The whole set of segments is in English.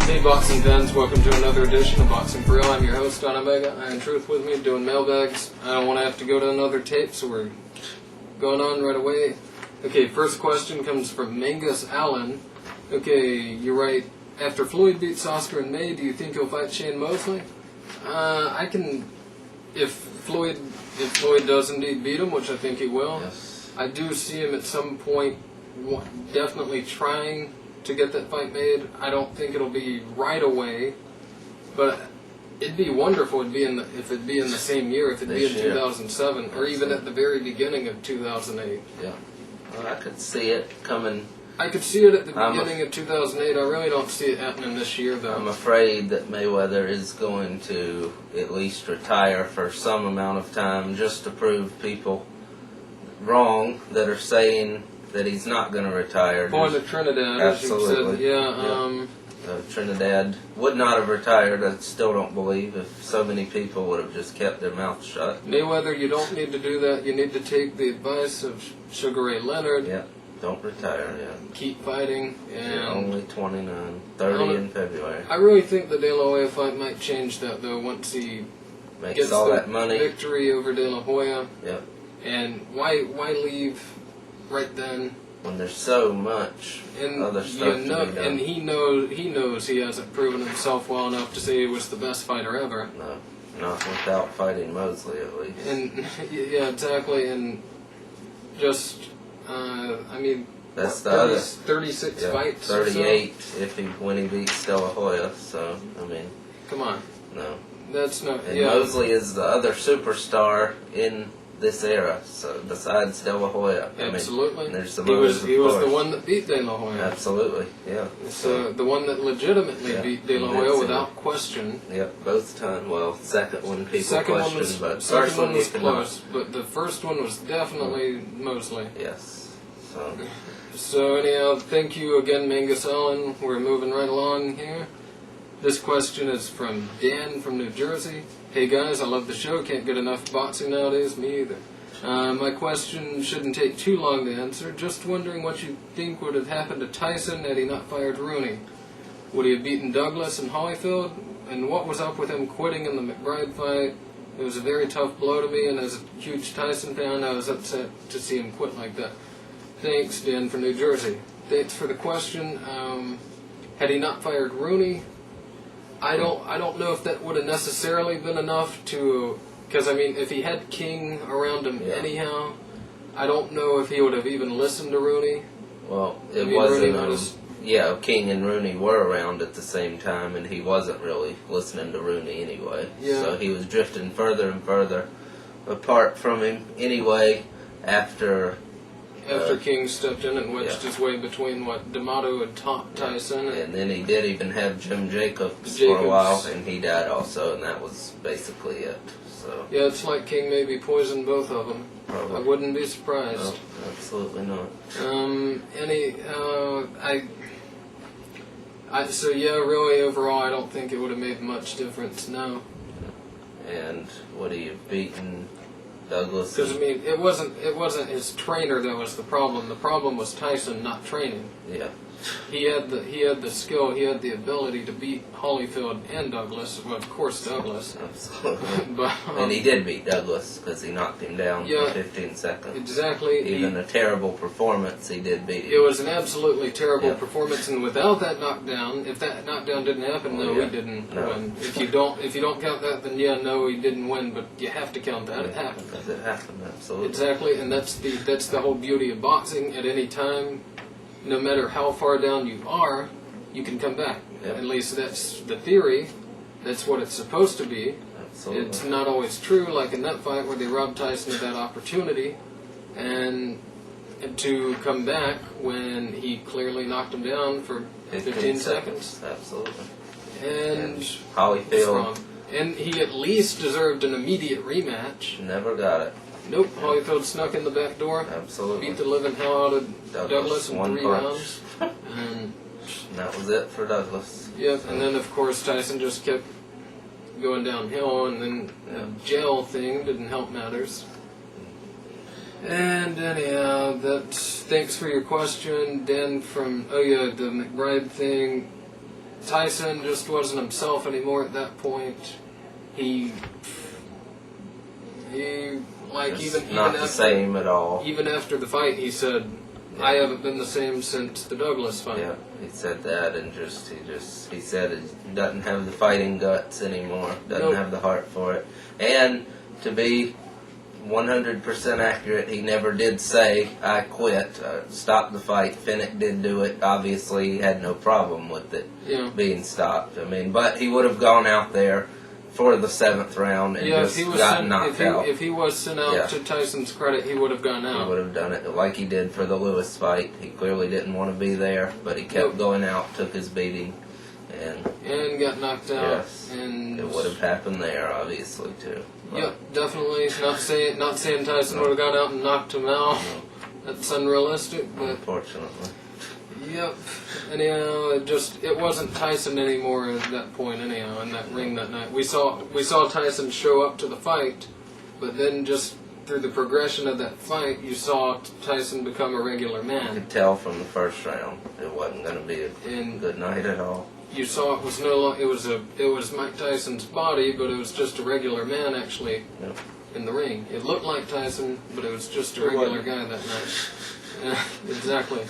Hey boxing fans, welcome to another edition of Boxing for Real. I'm your host, Don Omega. Iron Truth with me, doing mailbags. I don't want to have to go to another tape, so we're going on right away. Okay, first question comes from Mangus Allen. Okay, you're right. After Floyd beats Oscar in May, do you think he'll fight Shane Mosley? If Floyd does indeed beat him, which I think he will, Yes. I do see him at some point definitely trying to get that fight made. I don't think it'll be right away, but it'd be wonderful if it'd be in the same year, if it'd be in 2007, or even at the very beginning of 2008. Yeah. Well, I could see it coming. I could see it at the beginning of 2008. I really don't see it happening this year, though. I'm afraid that Mayweather is going to at least retire for some amount of time just to prove people wrong that are saying that he's not going to retire. Going to Trinidad, absolutely. As you said. Trinidad would not have retired, I still don't believe, if so many people would have just kept their mouths shut. Mayweather, you don't need to do that. You need to take the advice of Sugar Ray Leonard. Yeah, don't retire, Keep fighting. And you're only 29, 30 in February. I really think the De La Hoya fight might change that, though, once he Makes all that money. Victory over De La Hoya. Yep. And why leave right then? When there's so much other stuff to be done. And he knows he hasn't proven himself well enough to say he was the best fighter ever. No, not without fighting Mosley at least. And yeah, exactly. And just, that's the other 36 fights. 38 when he beats De La Hoya. So come on. No, that's not. And Mosley is the other superstar in this era, so besides De La Hoya. Absolutely. There's some he was the one that beat De La Hoya. Absolutely, yeah. So the one that legitimately beat De La Hoya without question. Yep, both times. Well, second one people questioned, but second first one was you close, but the first one was definitely Mosley. Yes. So anyhow, thank you again, Mangus Allen. We're moving right along here. This question is from Dan from New Jersey. Hey guys, I love the show. Can't get enough boxing nowadays. Me either. My question shouldn't take too long to answer. Just wondering what you think would have happened to Tyson had he not fired Rooney. Would he have beaten Douglas and Holyfield? And what was up with him quitting in the McBride fight? It was a very tough blow to me, and as a huge Tyson fan, I was upset to see him quit like that. Thanks, Dan from New Jersey. Thanks for the question. Had he not fired Rooney, I don't know if that would have necessarily been enough to, because if he had King around him anyhow, I don't know if he would have even listened to Rooney. Well, it wasn't. King and Rooney were around at the same time, and he wasn't really listening to Rooney anyway. Yeah. So he was drifting further and further apart from him anyway after King stepped in and wedged his way between D'Amato had taught Tyson. And then he did even have Jim Jacobs for a while, and he died also, and that was basically it. So yeah, it's like King maybe poisoned both of them. Probably. I wouldn't be surprised. No, absolutely not. Really overall, I don't think it would have made much difference. No. And would he have beaten Douglas? Because it wasn't his trainer that was the problem. The problem was Tyson not training. Yeah. He had the skill, he had the ability to beat Holyfield and Douglas. Well, of course, Douglas. Absolutely. And he did beat Douglas because he knocked him down for 15 seconds. Exactly. Even a terrible performance, he did beat him. It was an absolutely terrible performance, and without that knockdown, if that knockdown didn't happen, he didn't win. If you don't count that, then he didn't win. But you have to count that. It happened. Because it happened, absolutely. Exactly, and that's the whole beauty of boxing. At any time, no matter how far down you are, you can come back. Yep. At least that's the theory. That's what it's supposed to be. Absolutely. It's not always true, like in that fight where they robbed Tyson of that opportunity and to come back when he clearly knocked him down for 15 seconds. Absolutely. And Holyfield. And he at least deserved an immediate rematch. Never got it. Nope, Holyfield snuck in the back door. Absolutely. Beat the living hell out of Douglas in 3 rounds. And that was it for Douglas. Yep, and then of course Tyson just kept going downhill, and then the jail thing didn't help matters. And anyhow, thanks for your question, Dan from, the McBride thing. Tyson just wasn't himself anymore at that point. He like It's even not after, the same at all. Even after the fight, he said, "I haven't been the same since the Douglas fight." Yeah, he said that, and he said he doesn't have the fighting guts anymore. Doesn't have the heart for it. And to be 100% accurate, he never did say, "I quit, stop the fight." Finnick did do it. Obviously, he had no problem with it being stopped. I mean, but he would have gone out there for the 7th round and just gotten knocked out. If he was sent out, to Tyson's credit, he would have gone out. He would have done it like he did for the Lewis fight. He clearly didn't want to be there, but he kept going out, took his beating, and got knocked out. Yes, and it would have happened there, obviously, too. But yep, definitely. Not saying Tyson would have gone out and knocked him out. No. That's unrealistic, but unfortunately. Yep. Anyhow, it wasn't Tyson anymore at that point. Anyhow, in that ring that night, we saw Tyson show up to the fight, but then just through the progression of that fight, you saw Tyson become a regular You man. could tell from the first round it wasn't going to be a good night at all. You saw it was no longer it was Mike Tyson's body, but it was just a regular man actually in the ring. It looked like Tyson, but it was just a regular guy that night. Exactly.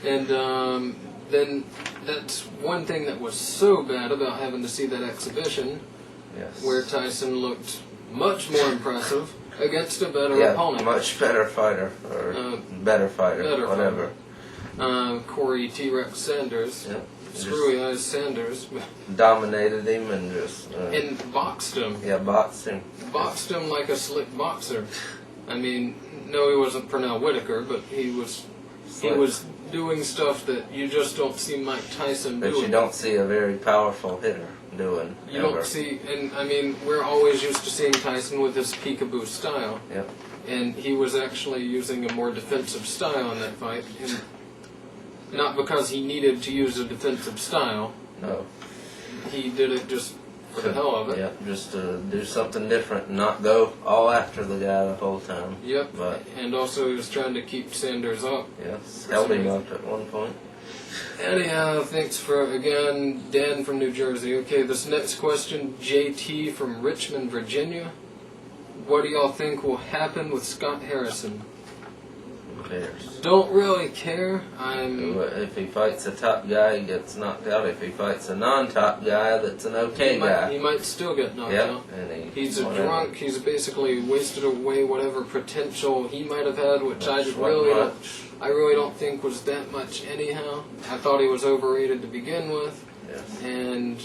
And then that's one thing that was so bad about having to see that exhibition, where Tyson looked much more impressive against a better opponent. Much better fighter, or better fighter, whatever. Corey T-Rex Sanders. Yep. Screwy Eyes Sanders. Dominated him and just... and boxed him. Yeah, boxed him. Boxed him like a slick boxer. I mean, no, he wasn't Pernell Whitaker, but he was doing stuff that you just don't see Mike Tyson doing. That you don't see a very powerful hitter doing. You don't see, and I mean, we're always used to seeing Tyson with his peekaboo style. Yep. And he was actually using a more defensive style in that fight. And not because he needed to use a defensive style. No. He did it just for the hell of it. Yeah, just to do something different and not go all after the guy the whole time. Yep. But and also he was trying to keep Sanders up. Yes, held him up at one point. Anyhow, thanks for, again, Dan from New Jersey. Okay, this next question, JT from Richmond, Virginia. What do y'all think will happen with Scott Harrison? Who cares? Don't really care. If he fights a top guy, he gets knocked out. If he fights a non-top guy, that's an okay guy. He might still get knocked out. And he's a drunk. He's basically wasted away whatever potential he might have had, which I really don't think was that much anyhow. I thought he was overrated to begin with. Yes. And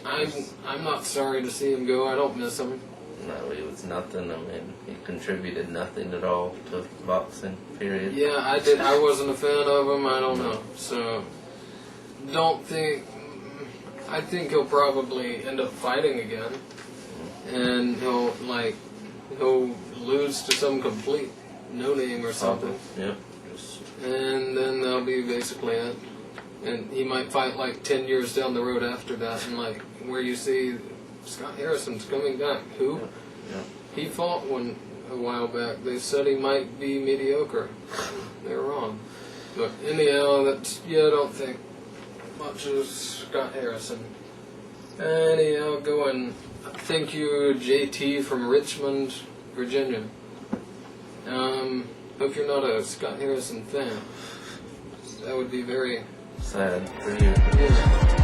I'm not sorry to see him go. I don't miss him. No, he was nothing. I mean, he contributed nothing at all to boxing, period. Yeah, I wasn't a fan of him. I don't know. So, I think he'll probably end up fighting again. And he'll lose to some complete no-name or something. Yeah. And then that'll be basically it. And he might fight like 10 years down the road after that, and like where you see Scott Harrison's coming back. Who? Yeah. He fought one a while back. They said he might be mediocre. They're wrong. But anyhow, I don't think much of Scott Harrison. Anyhow, thank you, JT from Richmond, Virginia. Hope you're not a Scott Harrison fan. That would be very sad for you. Yeah.